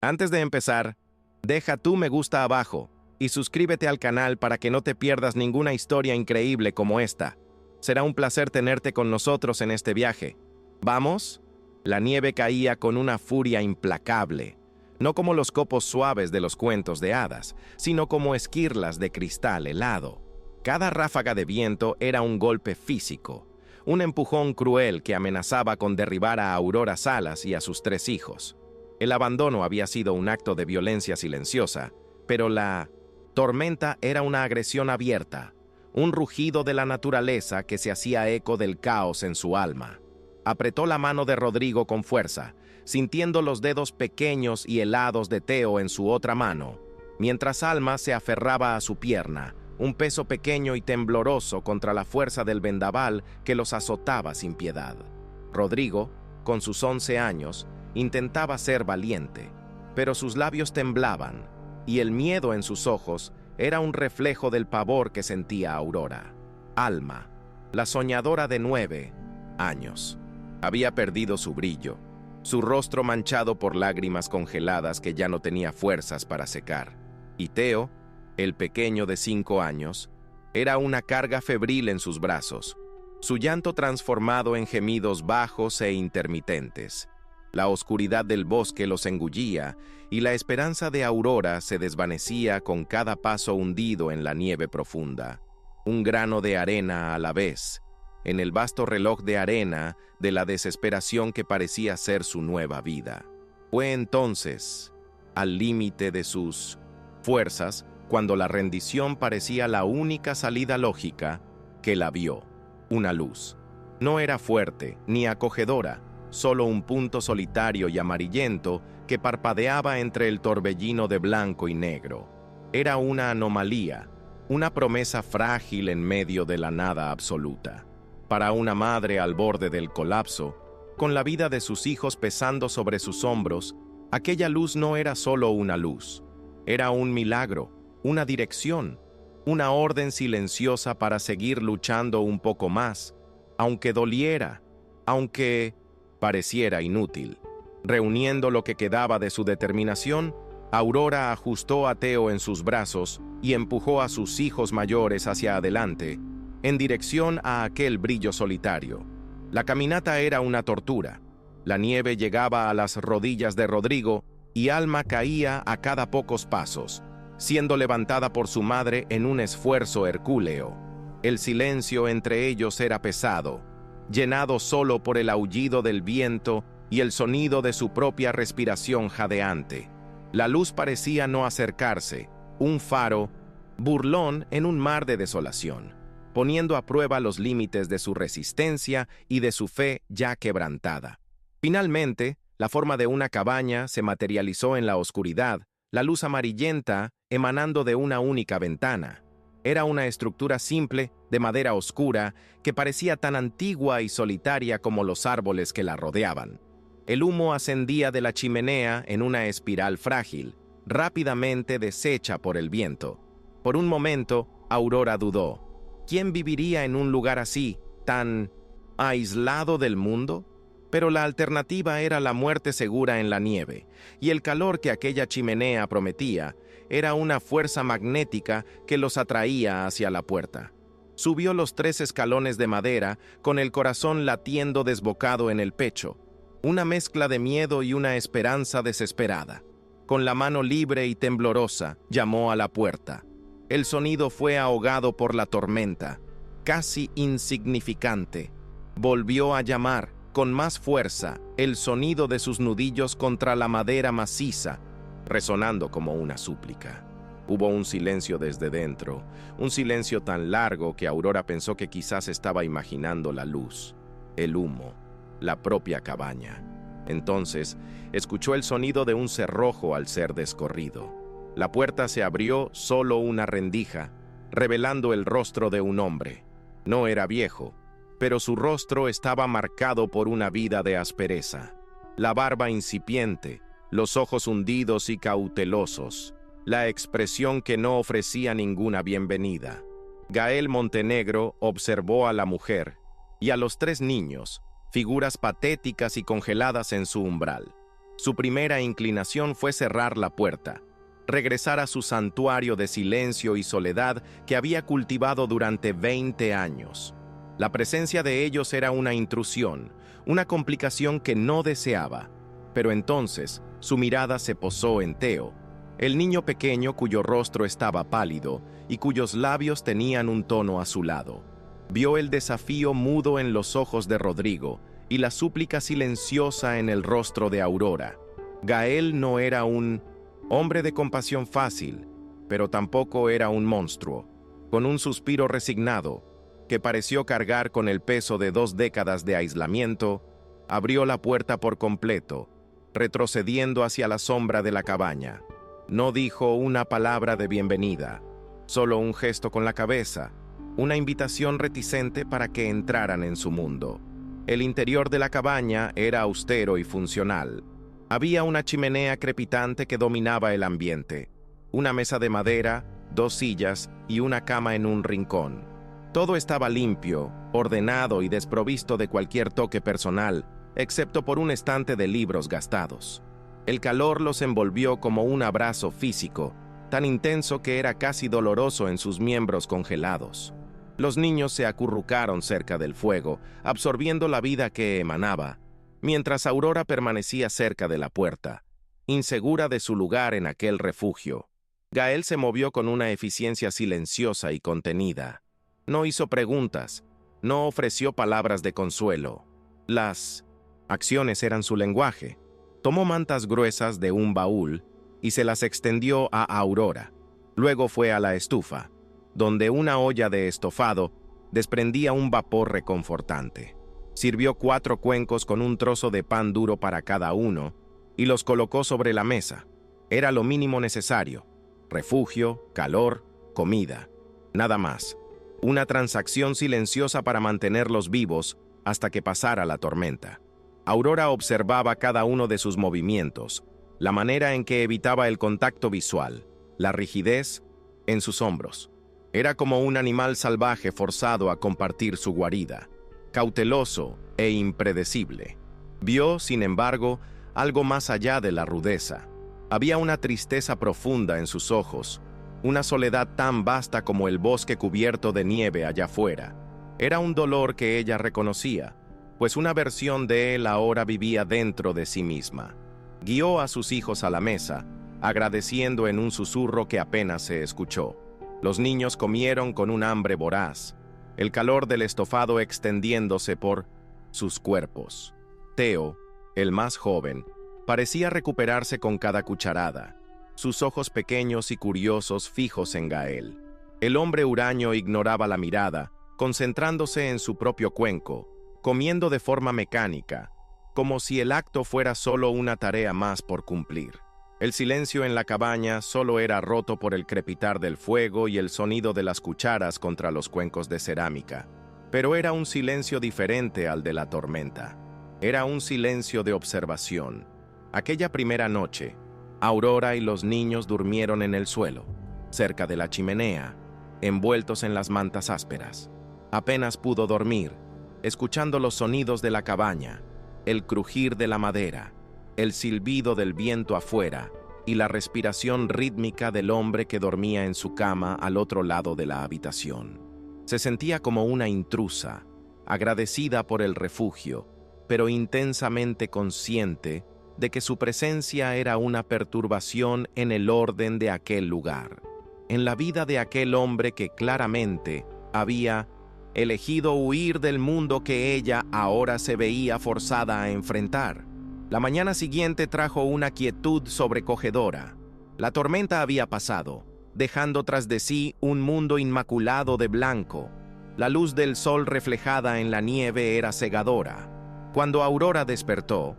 Antes de empezar, deja tu me gusta abajo y suscríbete al canal para que no te pierdas ninguna historia increíble como esta. Será un placer tenerte con nosotros en este viaje. ¿Vamos? La nieve caía con una furia implacable, no como los copos suaves de los cuentos de hadas, sino como esquirlas de cristal helado. Cada ráfaga de viento era un golpe físico, un empujón cruel que amenazaba con derribar a Aurora Salas y a sus 3 hijos. El abandono había sido un acto de violencia silenciosa, pero la tormenta era una agresión abierta, un rugido de la naturaleza que se hacía eco del caos en su alma. Apretó la mano de Rodrigo con fuerza, sintiendo los dedos pequeños y helados de Teo en su otra mano, mientras Alma se aferraba a su pierna, un peso pequeño y tembloroso contra la fuerza del vendaval que los azotaba sin piedad. Rodrigo, con sus 11 años, intentaba ser valiente, pero sus labios temblaban, y el miedo en sus ojos era un reflejo del pavor que sentía Aurora. Alma, la soñadora de 9 años, había perdido su brillo, su rostro manchado por lágrimas congeladas que ya no tenía fuerzas para secar. Y Teo, el pequeño de 5 años, era una carga febril en sus brazos, su llanto transformado en gemidos bajos e intermitentes. La oscuridad del bosque los engullía y la esperanza de Aurora se desvanecía con cada paso hundido en la nieve profunda. Un grano de arena a la vez, en el vasto reloj de arena de la desesperación que parecía ser su nueva vida. Fue entonces, al límite de sus fuerzas, cuando la rendición parecía la única salida lógica, que la vio. Una luz. No era fuerte ni acogedora, solo un punto solitario y amarillento que parpadeaba entre el torbellino de blanco y negro. Era una anomalía, una promesa frágil en medio de la nada absoluta. Para una madre al borde del colapso, con la vida de sus hijos pesando sobre sus hombros, aquella luz no era solo una luz. Era un milagro, una dirección, una orden silenciosa para seguir luchando un poco más, aunque doliera, aunque pareciera inútil. Reuniendo lo que quedaba de su determinación, Aurora ajustó a Teo en sus brazos y empujó a sus hijos mayores hacia adelante, en dirección a aquel brillo solitario. La caminata era una tortura. La nieve llegaba a las rodillas de Rodrigo y Alma caía a cada pocos pasos, siendo levantada por su madre en un esfuerzo hercúleo. El silencio entre ellos era pesado, llenado solo por el aullido del viento y el sonido de su propia respiración jadeante. La luz parecía no acercarse, un faro, burlón en un mar de desolación, poniendo a prueba los límites de su resistencia y de su fe ya quebrantada. Finalmente, la forma de una cabaña se materializó en la oscuridad, la luz amarillenta emanando de una única ventana. Era una estructura simple, de madera oscura, que parecía tan antigua y solitaria como los árboles que la rodeaban. El humo ascendía de la chimenea en una espiral frágil, rápidamente deshecha por el viento. Por un momento, Aurora dudó. ¿Quién viviría en un lugar así, tan aislado del mundo? Pero la alternativa era la muerte segura en la nieve, y el calor que aquella chimenea prometía era una fuerza magnética que los atraía hacia la puerta. Subió los 3 escalones de madera, con el corazón latiendo desbocado en el pecho, una mezcla de miedo y una esperanza desesperada. Con la mano libre y temblorosa, llamó a la puerta. El sonido fue ahogado por la tormenta, casi insignificante. Volvió a llamar, con más fuerza, el sonido de sus nudillos contra la madera maciza, resonando como una súplica. Hubo un silencio desde dentro, un silencio tan largo que Aurora pensó que quizás estaba imaginando la luz, el humo, la propia cabaña. Entonces, escuchó el sonido de un cerrojo al ser descorrido. La puerta se abrió solo una rendija, revelando el rostro de un hombre. No era viejo, pero su rostro estaba marcado por una vida de aspereza. La barba incipiente, los ojos hundidos y cautelosos, la expresión que no ofrecía ninguna bienvenida. Gael Montenegro observó a la mujer y a los 3 niños, figuras patéticas y congeladas en su umbral. Su primera inclinación fue cerrar la puerta, regresar a su santuario de silencio y soledad que había cultivado durante 20 años. La presencia de ellos era una intrusión, una complicación que no deseaba. Pero entonces su mirada se posó en Theo, el niño pequeño cuyo rostro estaba pálido y cuyos labios tenían un tono azulado. Vio el desafío mudo en los ojos de Rodrigo y la súplica silenciosa en el rostro de Aurora. Gael no era un hombre de compasión fácil, pero tampoco era un monstruo. Con un suspiro resignado, que pareció cargar con el peso de 2 décadas de aislamiento, abrió la puerta por completo, retrocediendo hacia la sombra de la cabaña. No dijo una palabra de bienvenida, solo un gesto con la cabeza, una invitación reticente para que entraran en su mundo. El interior de la cabaña era austero y funcional. Había una chimenea crepitante que dominaba el ambiente, una mesa de madera, 2 sillas y una cama en un rincón. Todo estaba limpio, ordenado y desprovisto de cualquier toque personal, excepto por un estante de libros gastados. El calor los envolvió como un abrazo físico, tan intenso que era casi doloroso en sus miembros congelados. Los niños se acurrucaron cerca del fuego, absorbiendo la vida que emanaba, mientras Aurora permanecía cerca de la puerta, insegura de su lugar en aquel refugio. Gael se movió con una eficiencia silenciosa y contenida. No hizo preguntas, no ofreció palabras de consuelo. Las acciones eran su lenguaje. Tomó mantas gruesas de un baúl y se las extendió a Aurora. Luego fue a la estufa, donde una olla de estofado desprendía un vapor reconfortante. Sirvió 4 cuencos con un trozo de pan duro para cada uno y los colocó sobre la mesa. Era lo mínimo necesario: refugio, calor, comida. Nada más. Una transacción silenciosa para mantenerlos vivos hasta que pasara la tormenta. Aurora observaba cada uno de sus movimientos, la manera en que evitaba el contacto visual, la rigidez en sus hombros. Era como un animal salvaje forzado a compartir su guarida, cauteloso e impredecible. Vio, sin embargo, algo más allá de la rudeza. Había una tristeza profunda en sus ojos, una soledad tan vasta como el bosque cubierto de nieve allá afuera. Era un dolor que ella reconocía, pues una versión de él ahora vivía dentro de sí misma. Guió a sus hijos a la mesa, agradeciendo en un susurro que apenas se escuchó. Los niños comieron con un hambre voraz, el calor del estofado extendiéndose por sus cuerpos. Theo, el más joven, parecía recuperarse con cada cucharada, sus ojos pequeños y curiosos fijos en Gael. El hombre huraño ignoraba la mirada, concentrándose en su propio cuenco, comiendo de forma mecánica, como si el acto fuera solo una tarea más por cumplir. El silencio en la cabaña solo era roto por el crepitar del fuego y el sonido de las cucharas contra los cuencos de cerámica. Pero era un silencio diferente al de la tormenta. Era un silencio de observación. Aquella primera noche, Aurora y los niños durmieron en el suelo, cerca de la chimenea, envueltos en las mantas ásperas. Apenas pudo dormir, escuchando los sonidos de la cabaña, el crujir de la madera, el silbido del viento afuera y la respiración rítmica del hombre que dormía en su cama al otro lado de la habitación. Se sentía como una intrusa, agradecida por el refugio, pero intensamente consciente de que su presencia era una perturbación en el orden de aquel lugar, en la vida de aquel hombre que claramente había elegido huir del mundo que ella ahora se veía forzada a enfrentar. La mañana siguiente trajo una quietud sobrecogedora. La tormenta había pasado, dejando tras de sí un mundo inmaculado de blanco. La luz del sol reflejada en la nieve era cegadora. Cuando Aurora despertó,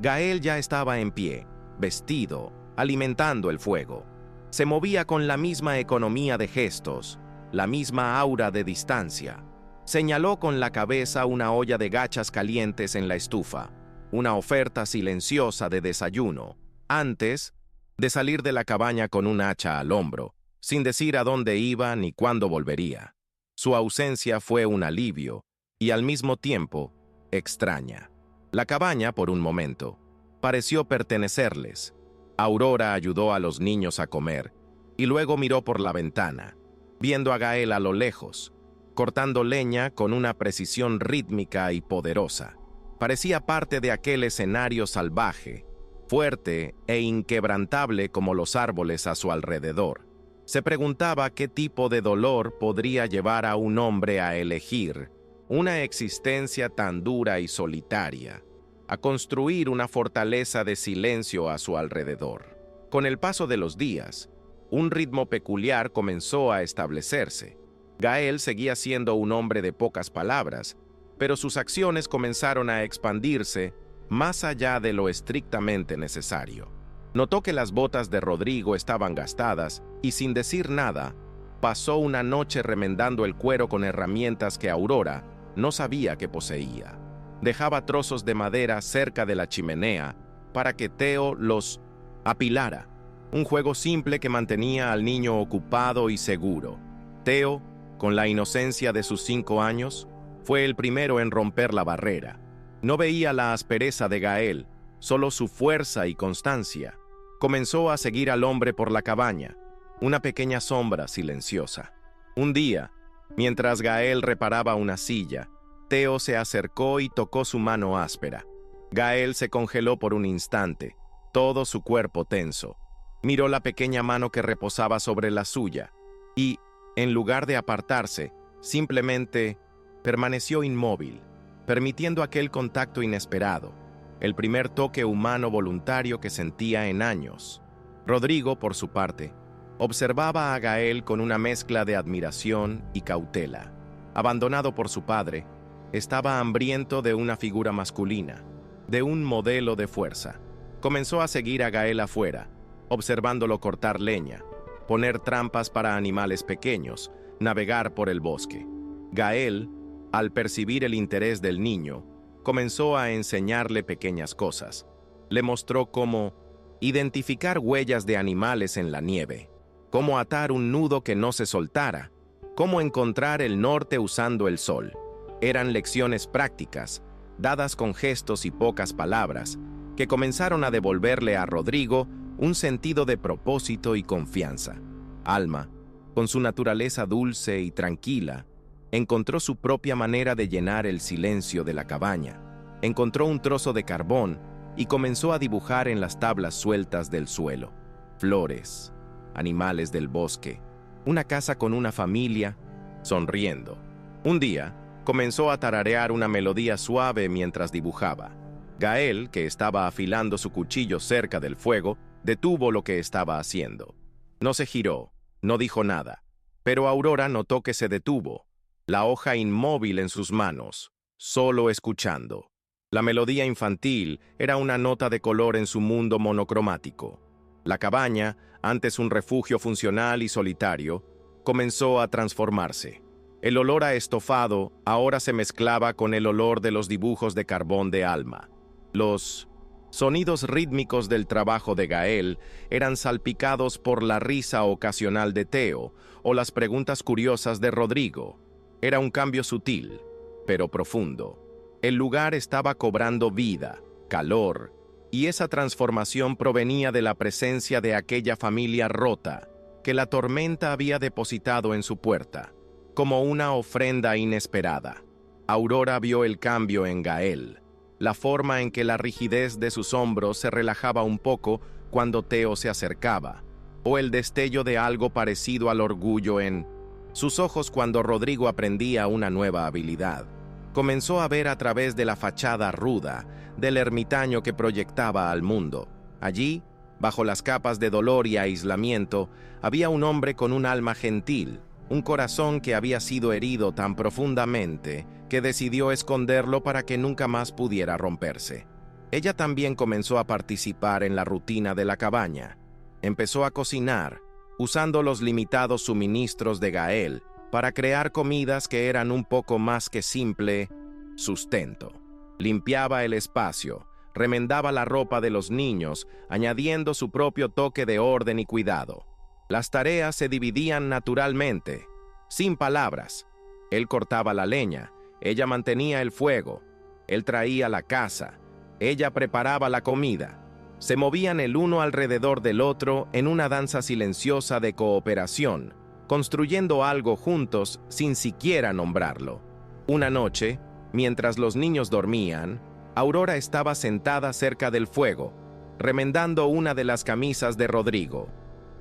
Gael ya estaba en pie, vestido, alimentando el fuego. Se movía con la misma economía de gestos, la misma aura de distancia. Señaló con la cabeza una olla de gachas calientes en la estufa, una oferta silenciosa de desayuno, antes de salir de la cabaña con un hacha al hombro, sin decir a dónde iba ni cuándo volvería. Su ausencia fue un alivio y al mismo tiempo extraña. La cabaña, por un momento, pareció pertenecerles. Aurora ayudó a los niños a comer y luego miró por la ventana, viendo a Gael a lo lejos, cortando leña con una precisión rítmica y poderosa. Parecía parte de aquel escenario salvaje, fuerte e inquebrantable como los árboles a su alrededor. Se preguntaba qué tipo de dolor podría llevar a un hombre a elegir una existencia tan dura y solitaria, a construir una fortaleza de silencio a su alrededor. Con el paso de los días, un ritmo peculiar comenzó a establecerse. Gael seguía siendo un hombre de pocas palabras, pero sus acciones comenzaron a expandirse más allá de lo estrictamente necesario. Notó que las botas de Rodrigo estaban gastadas y, sin decir nada, pasó una noche remendando el cuero con herramientas que Aurora no sabía que poseía. Dejaba trozos de madera cerca de la chimenea para que Theo los apilara, un juego simple que mantenía al niño ocupado y seguro. Theo, con la inocencia de sus 5 años, fue el primero en romper la barrera. No veía la aspereza de Gael, solo su fuerza y constancia. Comenzó a seguir al hombre por la cabaña, una pequeña sombra silenciosa. Un día, mientras Gael reparaba una silla, Theo se acercó y tocó su mano áspera. Gael se congeló por un instante, todo su cuerpo tenso. Miró la pequeña mano que reposaba sobre la suya y, en lugar de apartarse, simplemente permaneció inmóvil, permitiendo aquel contacto inesperado, el primer toque humano voluntario que sentía en años. Rodrigo, por su parte, observaba a Gael con una mezcla de admiración y cautela. Abandonado por su padre, estaba hambriento de una figura masculina, de un modelo de fuerza. Comenzó a seguir a Gael afuera, observándolo cortar leña, poner trampas para animales pequeños, navegar por el bosque. Gael, al percibir el interés del niño, comenzó a enseñarle pequeñas cosas. Le mostró cómo identificar huellas de animales en la nieve, cómo atar un nudo que no se soltara, cómo encontrar el norte usando el sol. Eran lecciones prácticas, dadas con gestos y pocas palabras, que comenzaron a devolverle a Rodrigo un sentido de propósito y confianza. Alma, con su naturaleza dulce y tranquila, encontró su propia manera de llenar el silencio de la cabaña. Encontró un trozo de carbón y comenzó a dibujar en las tablas sueltas del suelo. Flores, animales del bosque, una casa con una familia, sonriendo. Un día, comenzó a tararear una melodía suave mientras dibujaba. Gael, que estaba afilando su cuchillo cerca del fuego, detuvo lo que estaba haciendo. No se giró, no dijo nada, pero Aurora notó que se detuvo, la hoja inmóvil en sus manos, solo escuchando. La melodía infantil era una nota de color en su mundo monocromático. La cabaña, antes un refugio funcional y solitario, comenzó a transformarse. El olor a estofado ahora se mezclaba con el olor de los dibujos de carbón de Alma. Los sonidos rítmicos del trabajo de Gael eran salpicados por la risa ocasional de Theo o las preguntas curiosas de Rodrigo. Era un cambio sutil, pero profundo. El lugar estaba cobrando vida, calor, y esa transformación provenía de la presencia de aquella familia rota que la tormenta había depositado en su puerta, como una ofrenda inesperada. Aurora vio el cambio en Gael, la forma en que la rigidez de sus hombros se relajaba un poco cuando Theo se acercaba, o el destello de algo parecido al orgullo en sus ojos cuando Rodrigo aprendía una nueva habilidad. Comenzó a ver a través de la fachada ruda del ermitaño que proyectaba al mundo. Allí, bajo las capas de dolor y aislamiento, había un hombre con un alma gentil, un corazón que había sido herido tan profundamente que decidió esconderlo para que nunca más pudiera romperse. Ella también comenzó a participar en la rutina de la cabaña. Empezó a cocinar, usando los limitados suministros de Gael para crear comidas que eran un poco más que simple sustento. Limpiaba el espacio, remendaba la ropa de los niños, añadiendo su propio toque de orden y cuidado. Las tareas se dividían naturalmente, sin palabras. Él cortaba la leña, ella mantenía el fuego, él traía la caza, Ella preparaba la comida. Se movían el uno alrededor del otro en una danza silenciosa de cooperación, construyendo algo juntos sin siquiera nombrarlo. Una noche, mientras los niños dormían, Aurora estaba sentada cerca del fuego, remendando una de las camisas de Rodrigo.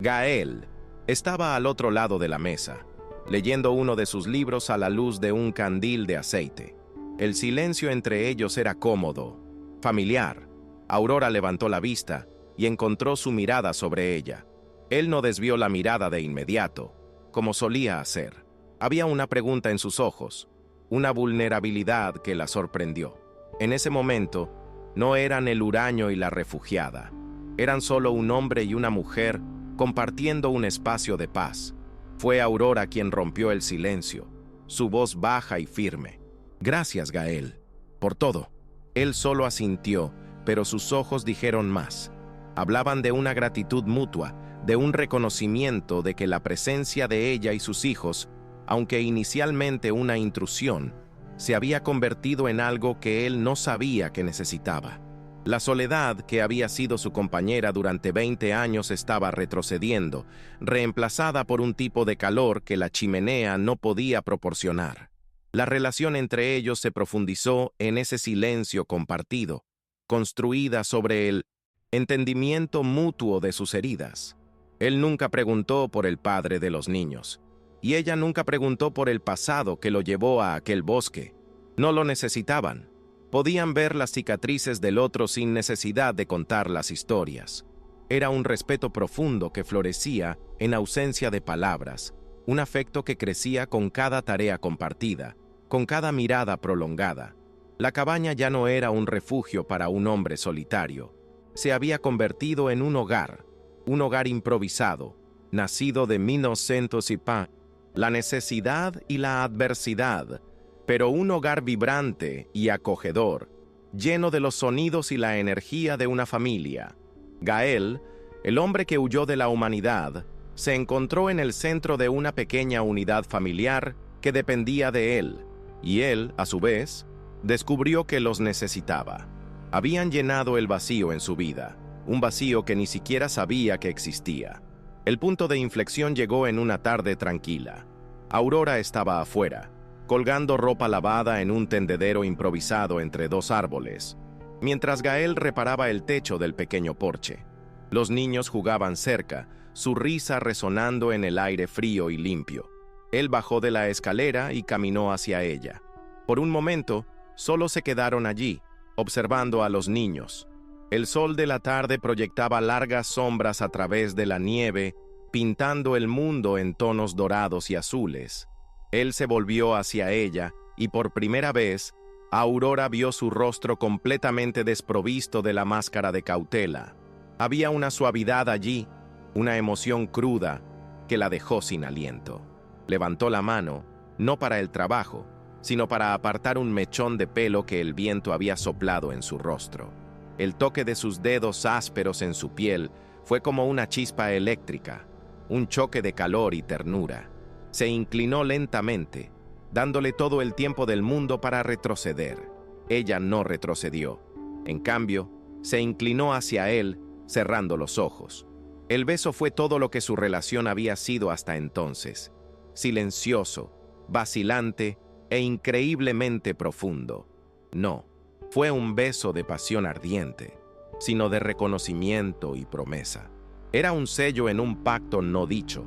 Gael estaba al otro lado de la mesa, leyendo uno de sus libros a la luz de un candil de aceite. El silencio entre ellos era cómodo, familiar. Aurora levantó la vista y encontró su mirada sobre ella. Él no desvió la mirada de inmediato, como solía hacer. Había una pregunta en sus ojos, una vulnerabilidad que la sorprendió. En ese momento, no eran el huraño y la refugiada. Eran solo un hombre y una mujer compartiendo un espacio de paz. Fue Aurora quien rompió el silencio, su voz baja y firme. «Gracias, Gael, por todo». Él solo asintió, pero sus ojos dijeron más. Hablaban de una gratitud mutua, de un reconocimiento de que la presencia de ella y sus hijos, aunque inicialmente una intrusión, se había convertido en algo que él no sabía que necesitaba. La soledad que había sido su compañera durante 20 años estaba retrocediendo, reemplazada por un tipo de calor que la chimenea no podía proporcionar. La relación entre ellos se profundizó en ese silencio compartido, construida sobre el entendimiento mutuo de sus heridas. Él nunca preguntó por el padre de los niños, y ella nunca preguntó por el pasado que lo llevó a aquel bosque. No lo necesitaban. Podían ver las cicatrices del otro sin necesidad de contar las historias. Era un respeto profundo que florecía en ausencia de palabras, un afecto que crecía con cada tarea compartida, con cada mirada prolongada. La cabaña ya no era un refugio para un hombre solitario. Se había convertido en un hogar improvisado, nacido de 1905, la necesidad y la adversidad, pero un hogar vibrante y acogedor, lleno de los sonidos y la energía de una familia. Gael, el hombre que huyó de la humanidad, se encontró en el centro de una pequeña unidad familiar que dependía de él, y él, a su vez, descubrió que los necesitaba. Habían llenado el vacío en su vida, un vacío que ni siquiera sabía que existía. El punto de inflexión llegó en una tarde tranquila. Aurora estaba afuera, colgando ropa lavada en un tendedero improvisado entre dos árboles, mientras Gael reparaba el techo del pequeño porche. Los niños jugaban cerca, su risa resonando en el aire frío y limpio. Él bajó de la escalera y caminó hacia ella. Por un momento, solo se quedaron allí, observando a los niños. El sol de la tarde proyectaba largas sombras a través de la nieve, pintando el mundo en tonos dorados y azules. Él se volvió hacia ella y por primera vez, Aurora vio su rostro completamente desprovisto de la máscara de cautela. Había una suavidad allí, una emoción cruda que la dejó sin aliento. Levantó la mano, no para el trabajo, sino para apartar un mechón de pelo que el viento había soplado en su rostro. El toque de sus dedos ásperos en su piel fue como una chispa eléctrica, un choque de calor y ternura. Se inclinó lentamente, dándole todo el tiempo del mundo para retroceder. Ella no retrocedió. En cambio, se inclinó hacia él, cerrando los ojos. El beso fue todo lo que su relación había sido hasta entonces. Silencioso, vacilante e increíblemente profundo. No, fue un beso de pasión ardiente, sino de reconocimiento y promesa. Era un sello en un pacto no dicho,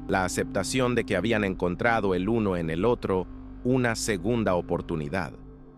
la aceptación de que habían encontrado el uno en el otro una segunda oportunidad,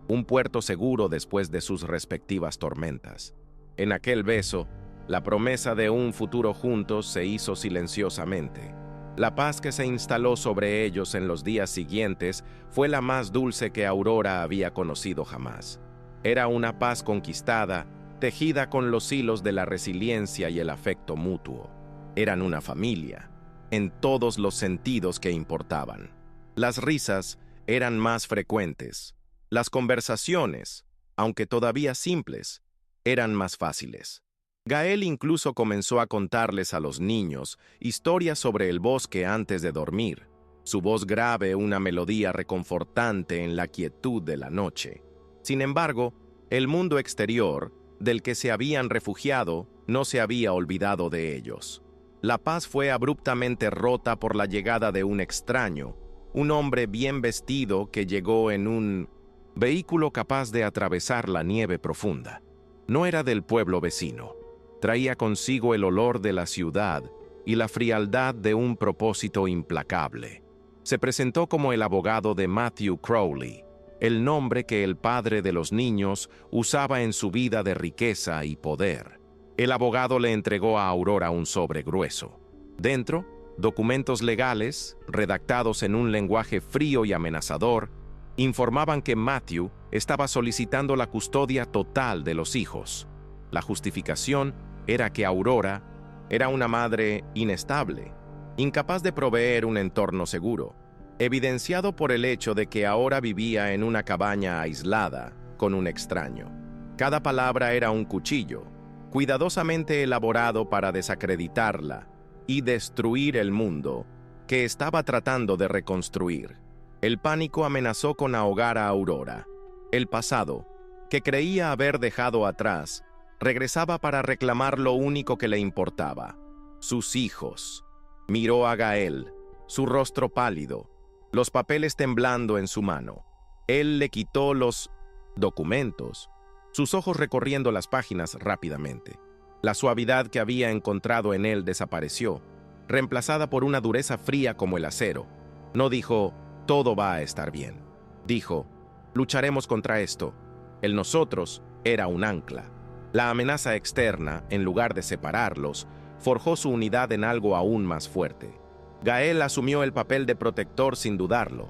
un puerto seguro después de sus respectivas tormentas. En aquel beso, la promesa de un futuro juntos se hizo silenciosamente. La paz que se instaló sobre ellos en los días siguientes fue la más dulce que Aurora había conocido jamás. Era una paz conquistada, tejida con los hilos de la resiliencia y el afecto mutuo. Eran una familia, en todos los sentidos que importaban. Las risas eran más frecuentes. Las conversaciones, aunque todavía simples, eran más fáciles. Gael incluso comenzó a contarles a los niños historias sobre el bosque antes de dormir, su voz grave una melodía reconfortante en la quietud de la noche. Sin embargo, el mundo exterior, del que se habían refugiado no se había olvidado de ellos. La paz fue abruptamente rota por la llegada de un extraño, un hombre bien vestido que llegó en un vehículo capaz de atravesar la nieve profunda. No era del pueblo vecino. Traía consigo el olor de la ciudad y la frialdad de un propósito implacable. Se presentó como el abogado de Matthew Crowley, el nombre que el padre de los niños usaba en su vida de riqueza y poder. El abogado le entregó a Aurora un sobre grueso. Dentro, documentos legales, redactados en un lenguaje frío y amenazador, informaban que Matthew estaba solicitando la custodia total de los hijos. La justificación era que Aurora era una madre inestable, incapaz de proveer un entorno seguro, evidenciado por el hecho de que ahora vivía en una cabaña aislada con un extraño. Cada palabra era un cuchillo, cuidadosamente elaborado para desacreditarla y destruir el mundo que estaba tratando de reconstruir. El pánico amenazó con ahogar a Aurora. El pasado, que creía haber dejado atrás, regresaba para reclamar lo único que le importaba: sus hijos. Miró a Gael, su rostro pálido, los papeles temblando en su mano. Él le quitó los documentos, sus ojos recorriendo las páginas rápidamente. La suavidad que había encontrado en él desapareció, reemplazada por una dureza fría como el acero. No dijo: todo va a estar bien. Dijo: lucharemos contra esto. El nosotros era un ancla. La amenaza externa, en lugar de separarlos, forjó su unidad en algo aún más fuerte. Gael asumió el papel de protector sin dudarlo.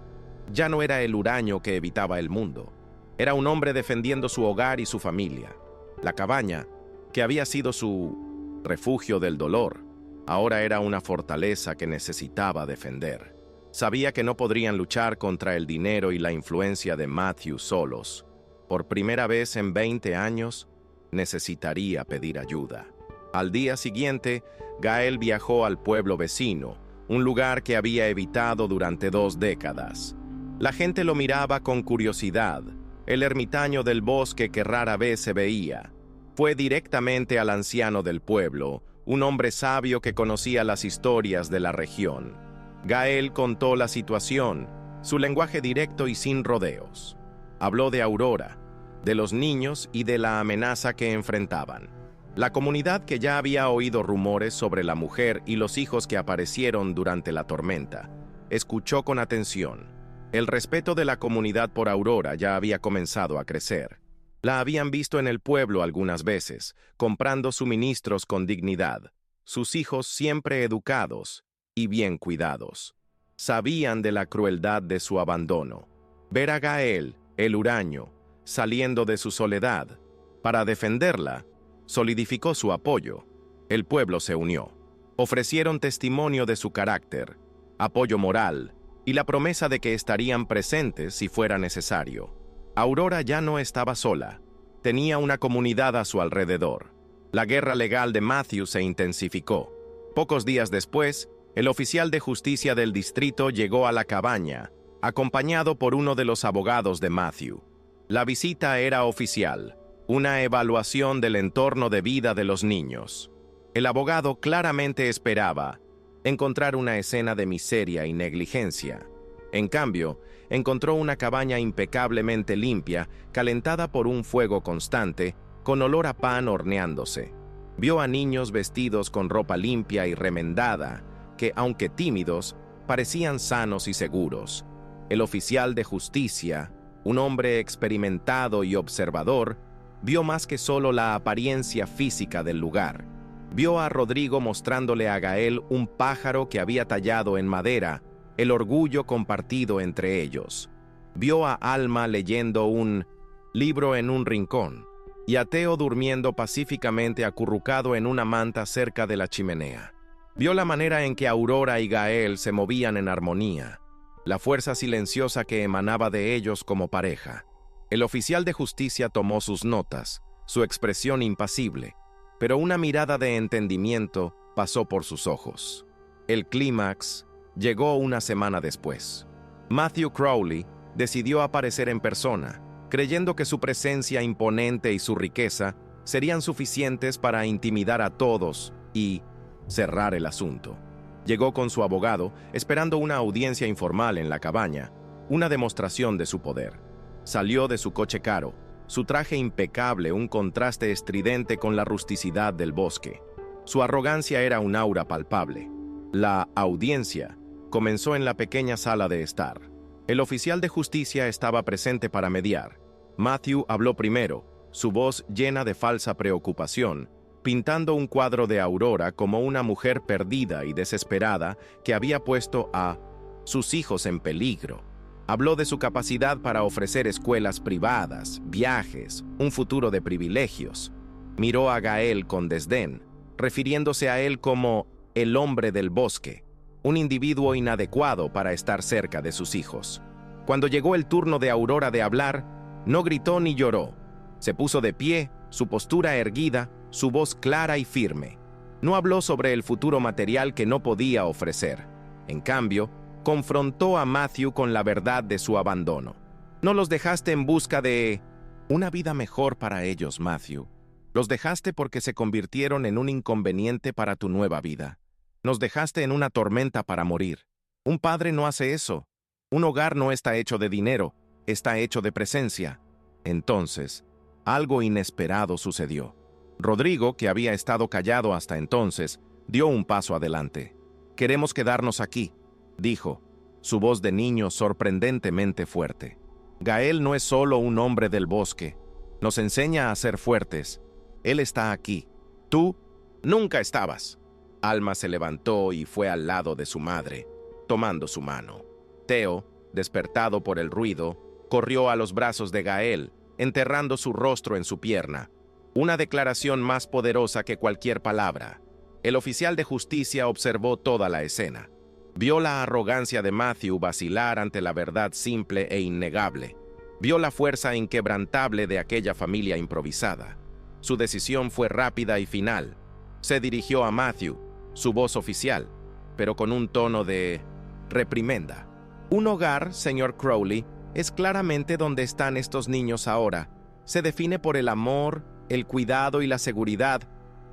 Ya no era el huraño que evitaba el mundo. Era un hombre defendiendo su hogar y su familia. La cabaña, que había sido su refugio del dolor, ahora era una fortaleza que necesitaba defender. Sabía que no podrían luchar contra el dinero y la influencia de Matthew solos. Por primera vez en 20 años, necesitaría pedir ayuda. Al día siguiente, Gael viajó al pueblo vecino, un lugar que había evitado durante 2 décadas. La gente lo miraba con curiosidad, el ermitaño del bosque que rara vez se veía. Fue directamente al anciano del pueblo, un hombre sabio que conocía las historias de la región. Gael contó la situación, su lenguaje directo y sin rodeos. Habló de Aurora, de los niños y de la amenaza que enfrentaban. La comunidad, que ya había oído rumores sobre la mujer y los hijos que aparecieron durante la tormenta, escuchó con atención. El respeto de la comunidad por Aurora ya había comenzado a crecer. La habían visto en el pueblo algunas veces, comprando suministros con dignidad, sus hijos siempre educados y bien cuidados. Sabían de la crueldad de su abandono. Ver a Gael, el huraño, saliendo de su soledad para defenderla, solidificó su apoyo. El pueblo se unió. Ofrecieron testimonio de su carácter, apoyo moral y la promesa de que estarían presentes si fuera necesario. Aurora ya no estaba sola. Tenía una comunidad a su alrededor. La guerra legal de Matthew se intensificó. Pocos días después, el oficial de justicia del distrito llegó a la cabaña, acompañado por uno de los abogados de Matthew. La visita era oficial, una evaluación del entorno de vida de los niños. El abogado claramente esperaba encontrar una escena de miseria y negligencia. En cambio, encontró una cabaña impecablemente limpia, calentada por un fuego constante, con olor a pan horneándose. Vio a niños vestidos con ropa limpia y remendada, que, aunque tímidos, parecían sanos y seguros. El oficial de justicia, un hombre experimentado y observador, vio más que solo la apariencia física del lugar. Vio a Rodrigo mostrándole a Gael un pájaro que había tallado en madera, el orgullo compartido entre ellos. Vio a Alma leyendo un libro en un rincón, y a Teo durmiendo pacíficamente acurrucado en una manta cerca de la chimenea. Vio la manera en que Aurora y Gael se movían en armonía, la fuerza silenciosa que emanaba de ellos como pareja. El oficial de justicia tomó sus notas, su expresión impasible, pero una mirada de entendimiento pasó por sus ojos. El clímax llegó una semana después. Matthew Crowley decidió aparecer en persona, creyendo que su presencia imponente y su riqueza serían suficientes para intimidar a todos y cerrar el asunto. Llegó con su abogado, esperando una audiencia informal en la cabaña, una demostración de su poder. Salió de su coche caro, su traje impecable, un contraste estridente con la rusticidad del bosque. Su arrogancia era un aura palpable. La audiencia comenzó en la pequeña sala de estar. El oficial de justicia estaba presente para mediar. Matthew habló primero, su voz llena de falsa preocupación, pintando un cuadro de Aurora como una mujer perdida y desesperada que había puesto a sus hijos en peligro. Habló de su capacidad para ofrecer escuelas privadas, viajes, un futuro de privilegios. Miró a Gael con desdén, refiriéndose a él como el hombre del bosque, un individuo inadecuado para estar cerca de sus hijos. Cuando llegó el turno de Aurora de hablar, no gritó ni lloró. Se puso de pie, su postura erguida, su voz clara y firme. No habló sobre el futuro material que no podía ofrecer. En cambio, confrontó a Matthew con la verdad de su abandono. No los dejaste en busca de una vida mejor para ellos, Matthew. Los dejaste porque se convirtieron en un inconveniente para tu nueva vida. Nos dejaste en una tormenta para morir. Un padre no hace eso. Un hogar no está hecho de dinero, está hecho de presencia. Entonces, algo inesperado sucedió. Rodrigo, que había estado callado hasta entonces, dio un paso adelante. «Queremos quedarnos aquí», dijo, su voz de niño sorprendentemente fuerte. «Gael no es solo un hombre del bosque. Nos enseña a ser fuertes. Él está aquí. Tú nunca estabas». Alma se levantó y fue al lado de su madre, tomando su mano. Theo, despertado por el ruido, corrió a los brazos de Gael, enterrando su rostro en su pierna. Una declaración más poderosa que cualquier palabra. El oficial de justicia observó toda la escena. Vio la arrogancia de Matthew vacilar ante la verdad simple e innegable. Vio la fuerza inquebrantable de aquella familia improvisada. Su decisión fue rápida y final. Se dirigió a Matthew, su voz oficial, pero con un tono de reprimenda. Un hogar, señor Crowley, es claramente donde están estos niños ahora. Se define por el amor, el cuidado y la seguridad,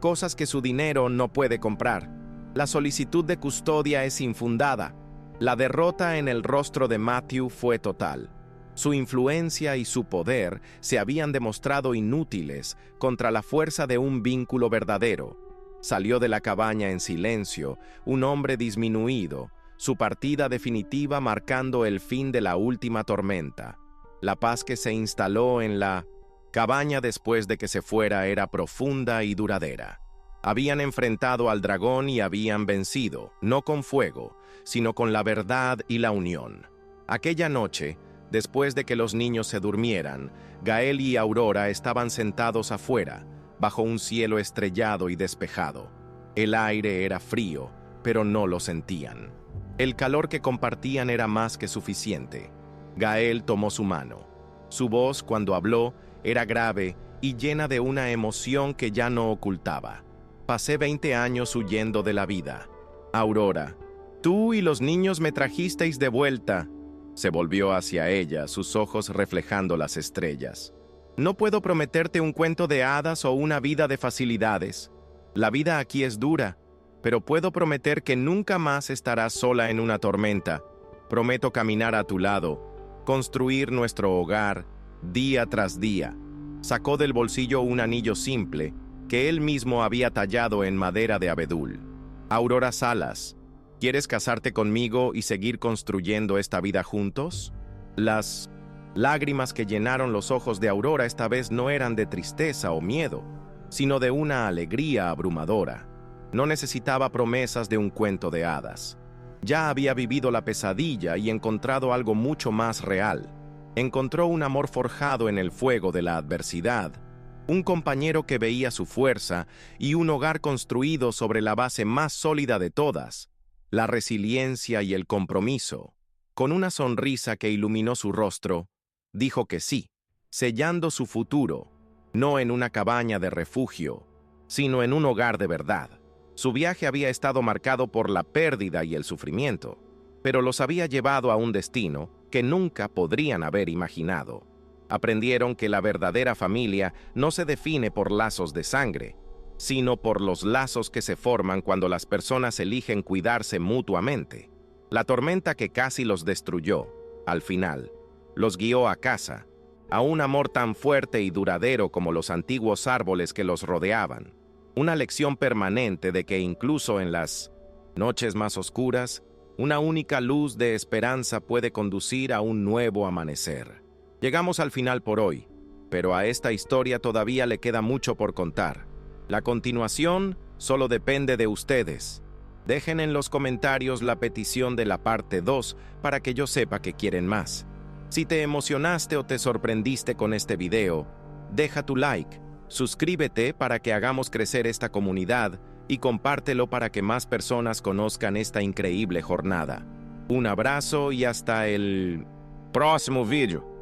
cosas que su dinero no puede comprar. La solicitud de custodia es infundada. La derrota en el rostro de Matthew fue total. Su influencia y su poder se habían demostrado inútiles contra la fuerza de un vínculo verdadero. Salió de la cabaña en silencio, un hombre disminuido, su partida definitiva marcando el fin de la última tormenta. La paz que se instaló en la cabaña después de que se fuera era profunda y duradera. Habían enfrentado al dragón y habían vencido, no con fuego, sino con la verdad y la unión. Aquella noche, después de que los niños se durmieran, Gael y Aurora estaban sentados afuera, bajo un cielo estrellado y despejado. El aire era frío, pero no lo sentían. El calor que compartían era más que suficiente. Gael tomó su mano. Su voz, cuando habló, era grave y llena de una emoción que ya no ocultaba. Pasé 20 años huyendo de la vida. Aurora, tú y los niños me trajisteis de vuelta. Se volvió hacia ella, sus ojos reflejando las estrellas. No puedo prometerte un cuento de hadas o una vida de facilidades. La vida aquí es dura, pero puedo prometer que nunca más estarás sola en una tormenta. Prometo caminar a tu lado, construir nuestro hogar, día tras día. Sacó del bolsillo un anillo simple, que él mismo había tallado en madera de abedul. Aurora Salas, ¿quieres casarte conmigo y seguir construyendo esta vida juntos? Las lágrimas que llenaron los ojos de Aurora esta vez no eran de tristeza o miedo, sino de una alegría abrumadora. No necesitaba promesas de un cuento de hadas. Ya había vivido la pesadilla y encontrado algo mucho más real. Encontró un amor forjado en el fuego de la adversidad, un compañero que veía su fuerza y un hogar construido sobre la base más sólida de todas, la resiliencia y el compromiso. Con una sonrisa que iluminó su rostro, dijo que sí, sellando su futuro, no en una cabaña de refugio, sino en un hogar de verdad. Su viaje había estado marcado por la pérdida y el sufrimiento, pero los había llevado a un destino que nunca podrían haber imaginado. Aprendieron que la verdadera familia no se define por lazos de sangre, sino por los lazos que se forman cuando las personas eligen cuidarse mutuamente. La tormenta que casi los destruyó, al final, los guió a casa, a un amor tan fuerte y duradero como los antiguos árboles que los rodeaban. Una lección permanente de que incluso en las noches más oscuras, una única luz de esperanza puede conducir a un nuevo amanecer. Llegamos al final por hoy, pero a esta historia todavía le queda mucho por contar. La continuación solo depende de ustedes. Dejen en los comentarios la petición de la parte 2 para que yo sepa que quieren más. Si te emocionaste o te sorprendiste con este video, deja tu like, suscríbete para que hagamos crecer esta comunidad y compártelo para que más personas conozcan esta increíble jornada. Un abrazo y hasta el próximo video.